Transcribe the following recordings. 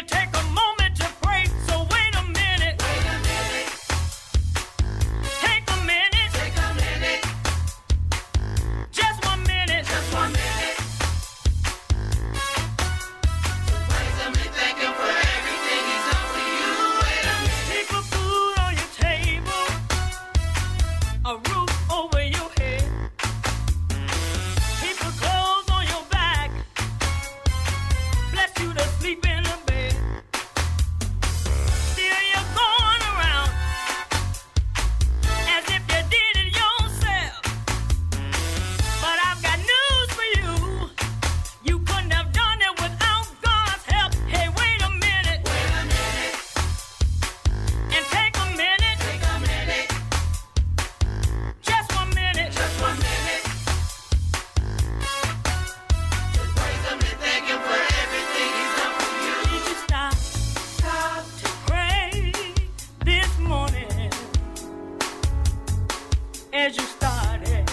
take a moment to pray. So wait a minute. Wait a minute. Take a minute. Take a minute. Just 1 minute. Just 1 minute. Praise Him and thank Him for everything He's done for you. Wait a minute. Keep a food on your table, a roof over your head. Keep the clothes on your back. Bless you to sleep in a bed. Still you're going around as if you did it yourself. But I've got news for you. You couldn't have done it without God's help. Hey, wait a minute. Wait a minute. And take a minute. Take a minute. Just 1 minute. Just 1 minute. To praise Him and thank Him for everything He's done for you. Did you stop to pray this morning as you started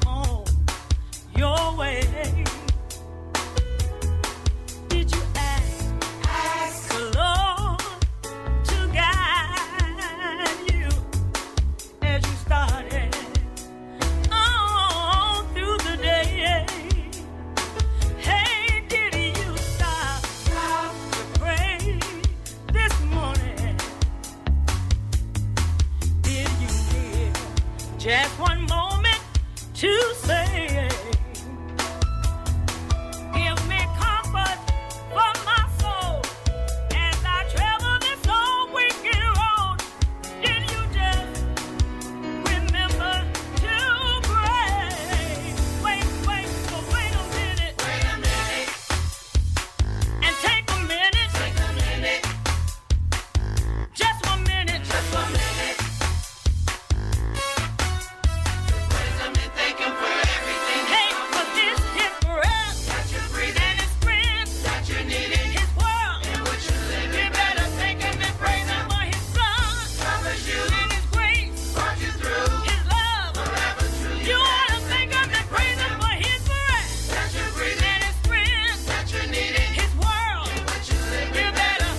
on your way? Did you ask the Lord to guide you as you started on through the day? Hey, did you stop to pray this morning? Did you hear just 1 moment to say, give me comfort for my soul as I travel this long wicked road? Did you just remember to pray? Wait a minute. Wait a minute. And take a minute. Take a minute. Just 1 minute. Just 1 minute. Praise Him and thank Him for everything. Hey, for this His breath that you breathe and His strength that you need in His world in which you live. You better thank Him and praise Him for His blood covers you and His grace brought you through. His love forever true. You ought to thank Him and praise Him for His breath that you breathe and His strength that you need in His world in which you live. You better,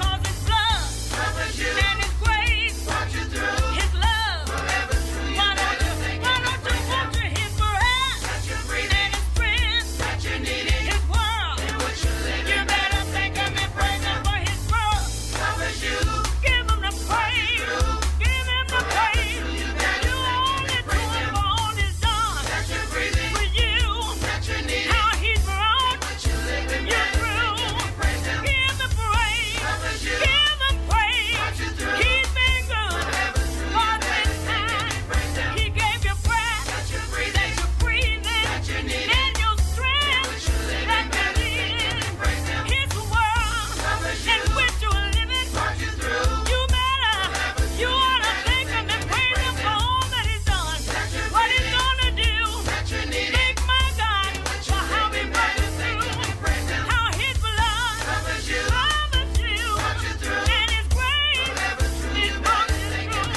cause His blood covers you and His grace brought you through. His love forever true. Why don't you want to His breath that you breathe and His strength that you need in His world in which you live. You better thank Him and praise Him for His blood covers you. Give Him the praise. Give Him the praise. You only do it for all He's done that you breathe in for you that you need. How He's brought you through. Give the praise. Give Him praise. He's been good. All this time. He gave you breath that you breathe in and your strength that you need in His world in which you're living. You ought to thank Him and praise Him for all that He's done. What He's gonna do. Thank my God for how He brought you through. How His blood covers you and His grace is brought you through.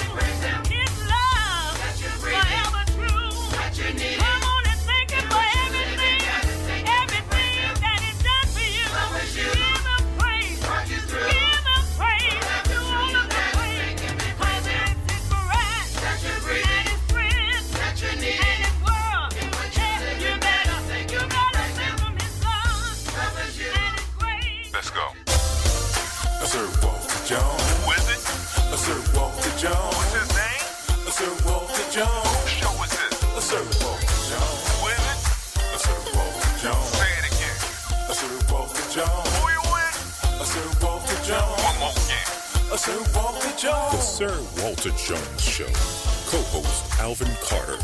His love forever true. Come on and thank Him for everything that He's done for you. Give Him praise. Give Him praise. You all of the praise. Cause it's His breath and His strength and His world. Hey, you better thank Him. His love and His grace. Let's go. Sir Walter Jones. Who is it? Sir Walter Jones. What's his name? Sir Walter Jones. Whose show is this? Sir Walter Jones. Who is it? Sir Walter Jones. Say it again. Sir Walter Jones. Who you with? Sir Walter Jones. One more again. Sir Walter The Jones. Sir Walter Jones Show. Co-host Alvin Carter.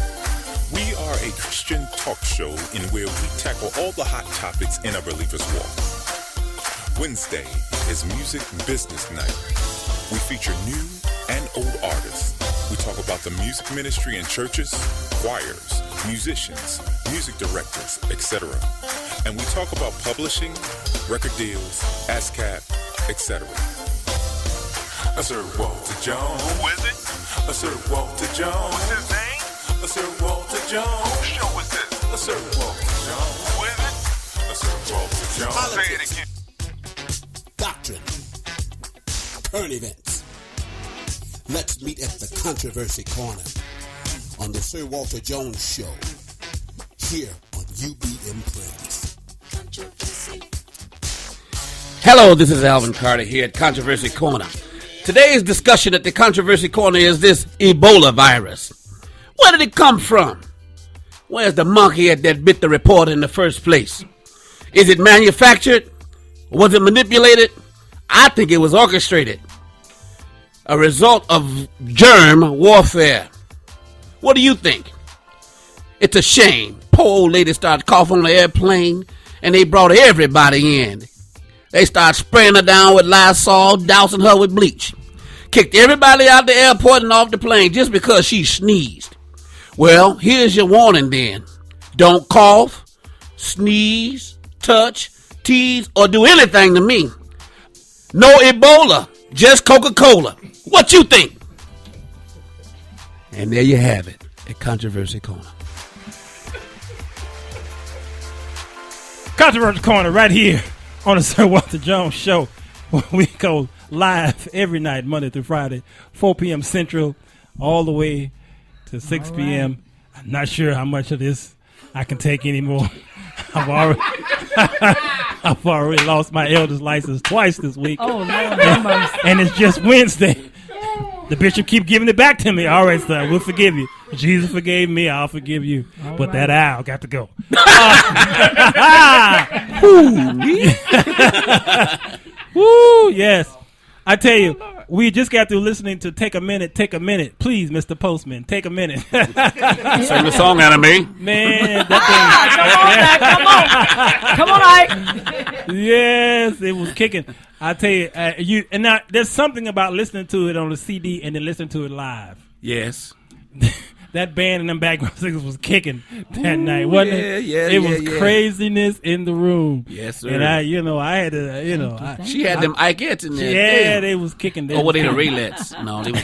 We are a Christian talk show in where we tackle all the hot topics in a believer's walk. Wednesday is Music Business Night. We feature new and old artists. We talk about the music ministry in churches, choirs, musicians, music directors, etc. And we talk about publishing, record deals, ASCAP, etc. Sir Walter Jones. Who is it? Sir Walter Jones. What's his name? Sir Walter Jones. Whose show is this? Sir Walter Jones. Who is it? Sir Walter Jones. Say it again. current events. Let's meet at the Controversy Corner on the Sir Walter Jones Show here on UBM Praise. Hello, this is Alvin Carter here at Controversy Corner. Today's discussion at the Controversy Corner is this Ebola virus. Where did it come from? Where's the monkey that bit the reporter in the first place? Is it manufactured? Was it manipulated? I think it was orchestrated. A result of germ warfare. What do you think? It's a shame. Poor old lady started coughing on the airplane and they brought everybody in. They started spraying her down with Lysol, dousing her with bleach. Kicked everybody out the airport and off the plane just because she sneezed. Well, here's your warning then. Don't cough, sneeze, touch, tease, or do anything to me. No Ebola, just Coca-Cola. What you think? And there you have it, at Controversy Corner. Controversy Corner right here on the Sir Walter Jones Show, where we go live every night, Monday through Friday, 4 p.m. Central, all the way to 6 p.m. I'm not sure how much of this I can take anymore. I've already lost my elder's license twice this week. Oh, Lord, and it's just Wednesday. The bishop keep giving it back to me. All right, son, we'll forgive you. Jesus forgave me, I'll forgive you. All but right. that owl got to go. Woo, yes. I tell you, we just got through listening to Take a Minute, please, Mr. Postman, take a minute. Sing the song out of me. Man, that Come on, Ike. thing. Yes, it was kicking. I tell you, and now there's something about listening to it on the CD and then listening to it live. Yes. That band and them background singers was kicking that night, wasn't it? Yeah, it was craziness in the room. Yes, sir. And I had to, She had them Ikeettes in there. yeah, Damn. they was kicking. Or were they the Raylets? No, they was.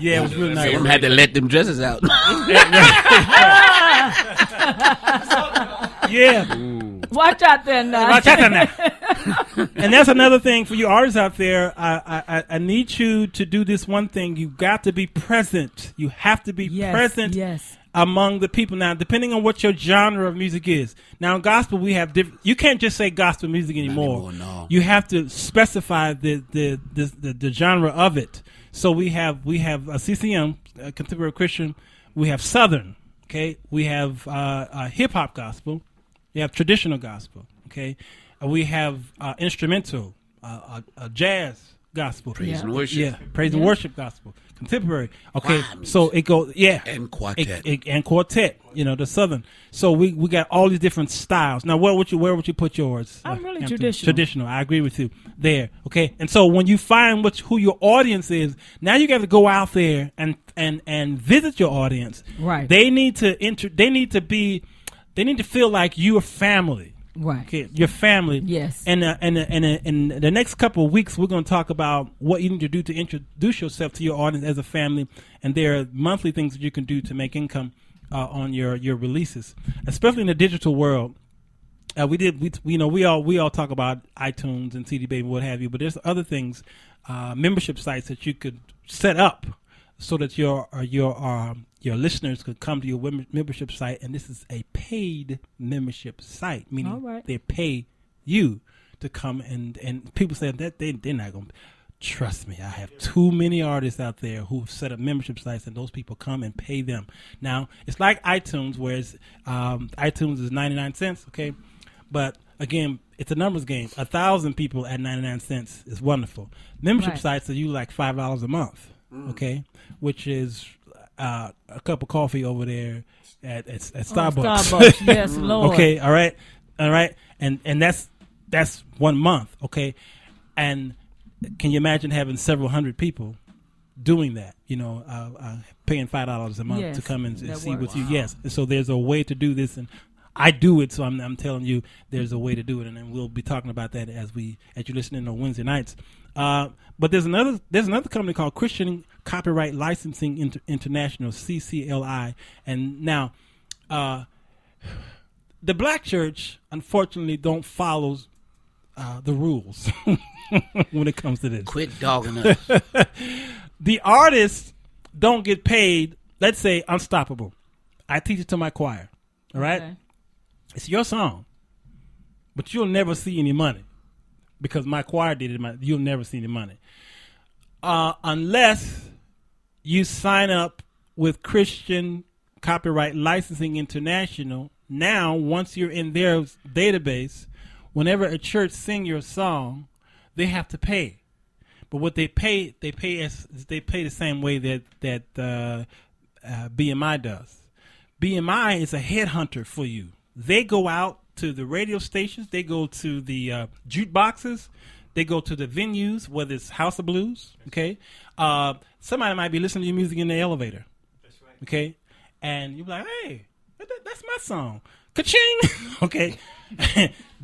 Yeah, it was really nice. Some had to let them dresses out. Yeah. Watch out there now. Watch out now. And that's another thing for you artists out there. I need you to do this one thing. You got to be present. You have to be present among the people. Now, depending on what your genre of music is. Now, in gospel, we have different. You can't just say gospel music anymore. No. You have to specify the genre of it. So we have a CCM, a contemporary Christian. We have Southern. Okay, we have hip hop gospel. We have traditional gospel. Okay, we have instrumental, jazz gospel, Praise and worship. Yeah, praise and worship gospel, contemporary. Okay, so it goes, and quartet, and quartet. You know, the Southern. So we got all these different styles. Now, where would you put yours? I'm really Hampton? traditional. Traditional. I agree with you there. Okay, and so when you find who your audience is, now you got to go out there and visit your audience. Right. They need to feel like you're family. Right. Okay, your family. Yes. And in the next couple of weeks, we're going to talk about what you need to do to introduce yourself to your audience as a family. And there are monthly things that you can do to make income on your releases, especially in the digital world. We all talk about iTunes and CD Baby, what have you, but there's other things, membership sites that you could set up so that your listeners could come to your membership site, and this is a paid membership site, meaning they pay you to come, and people say that they're not going to. Trust me, I have too many artists out there who've set up membership sites, and those people come and pay them. Now, it's like iTunes, where iTunes is 99 cents, okay? But, again, it's a numbers game. 1,000 people at 99 cents is wonderful. Membership sites are usually like $5 a month, okay? Which is a cup of coffee over there at Starbucks. Starbucks, yes, Lord. Okay, all right, and that's 1 month, okay, and can you imagine having several hundred people doing that? You know, paying $5 a month to come and see with you. Yes, and so there's a way to do this, and I do it. So I'm telling you, there's a way to do it, and then we'll be talking about that as you're listening on Wednesday nights. But there's another company called Christian Copyright Licensing International, CCLI, and now the Black Church unfortunately don't follow the rules when it comes to this. Quit dogging us. The artists don't get paid. Let's say Unstoppable. I teach it to my choir. All right? Okay. It's your song. But you'll never see any money. Because my choir did it. You'll never see any money. Unless you sign up with Christian Copyright Licensing International. Now, once you're in their database, whenever a church sing your song, they have to pay. But what they pay the same way that BMI does. BMI is a headhunter for you. They go out to the radio stations. They go to the jukeboxes. They go to the venues, whether it's House of Blues. Okay, somebody might be listening to your music in the elevator. That's right. Okay, and you're like, hey, that's my song. Ka-ching. Okay,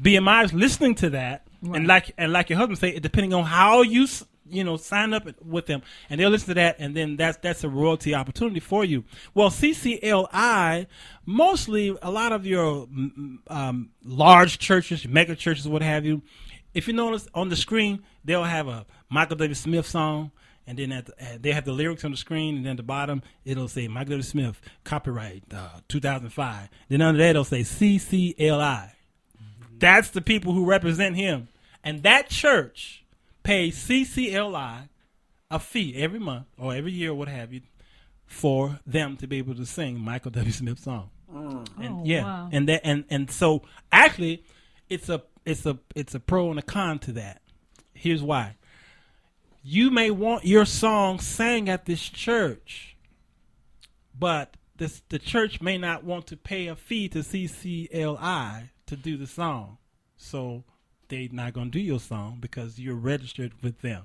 BMI is listening to that, right. and like your husband say, depending on how you sign up with them, and they'll listen to that, and then that's a royalty opportunity for you. Well, CCLI, mostly a lot of your large churches, mega churches, what have you. If you notice on the screen, they'll have a Michael W. Smith song, and then they have the lyrics on the screen, and then at the bottom it'll say Michael W. Smith, copyright 2005. Then under that it'll say CCLI. Mm-hmm. That's the people who represent him, and that church pays CCLI a fee every month or every year or what have you for them to be able to sing Michael W. Smith's song. Wow. And so actually it's a pro and a con to that. Here's why. You may want your song sang at this church, but the church may not want to pay a fee to CCLI to do the song. So they're not going to do your song because you're registered with them.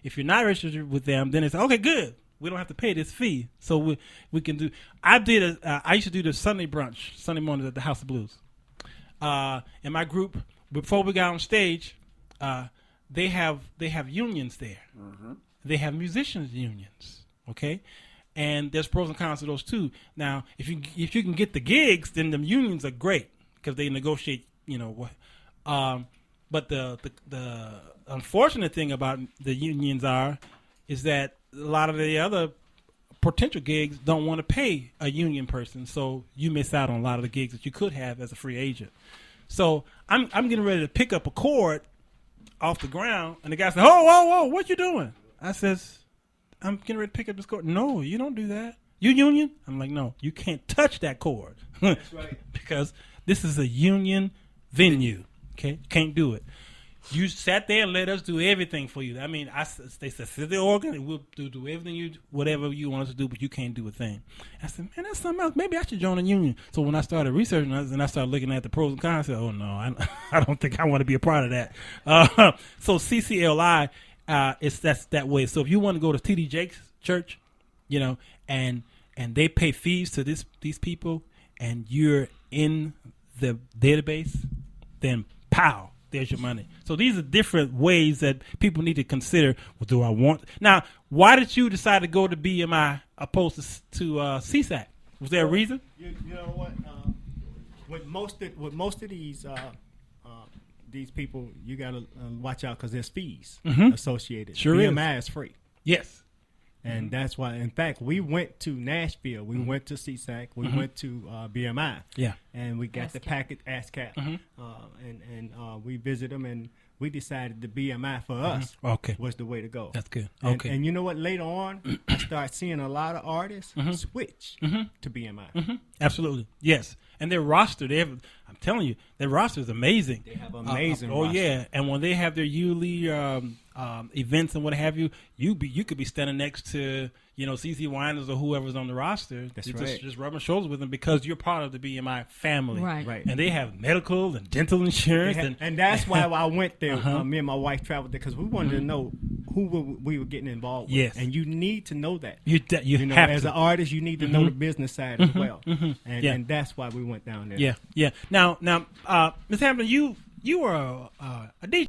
If you're not registered with them, then it's okay, good. We don't have to pay this fee. So we can do. I used to do the Sunday brunch, Sunday mornings at the House of Blues. In my group, before we got on stage, they have unions there. Mm-hmm. They have musicians unions. Okay, and there's pros and cons to those too. Now, if you can get the gigs, then the unions are great because they negotiate. But the unfortunate thing about the unions is that a lot of the other potential gigs don't want to pay a union person, so you miss out on a lot of the gigs that you could have as a free agent. So I'm getting ready to pick up a chord off the ground, and the guy said, whoa, what you doing? I says, I'm getting ready to pick up this chord. No, you don't do that. You union? I'm like, no, you can't touch that chord. That's right. Because this is a union venue. Okay, can't do it. You sat there and let us do everything for you. I mean, they said, sit the organ and we'll do everything whatever you want us to do, but you can't do a thing. I said, man, that's something else. Maybe I should join a union. So when I started researching this and I started looking at the pros and cons, I said, oh no, I don't think I want to be a part of that. So CCLI, that's that way. So if you want to go to TD Jakes Church, and they pay fees to these people, and you're in the database, then pow, there's your money. So these are different ways that people need to consider. What do I want? Now, why did you decide to go to BMI opposed to CSAC? Was there a reason? You know what? With most of these people, you got to watch out because there's fees associated. Sure, BMI is free. Yes. And that's why, in fact, we went to Nashville. We went to CSAC. We went to BMI. Yeah. And we got the packet ASCAP. And we visited them, and we decided the BMI for us was the way to go. That's good. Okay. And you know what? Later on, I started seeing a lot of artists switch to BMI. Absolutely. Yes. And their roster, I'm telling you, their roster is amazing. They have amazing roster. roster. Yeah. And when they have their yearly events and what have you, you could be standing next to, CC Winers or whoever's on the roster. That's right. Just rubbing shoulders with them because you're part of the BMI family. Right. And they have medical and dental insurance. And that's why I went there. Me and my wife traveled there because we wanted to know who we were getting involved with. Yes. And you need to know that. You have as to. an artist, you need to know the business side as well. And that's why we went down there. Yeah. Now, Ms. Hampton, you were a DJ.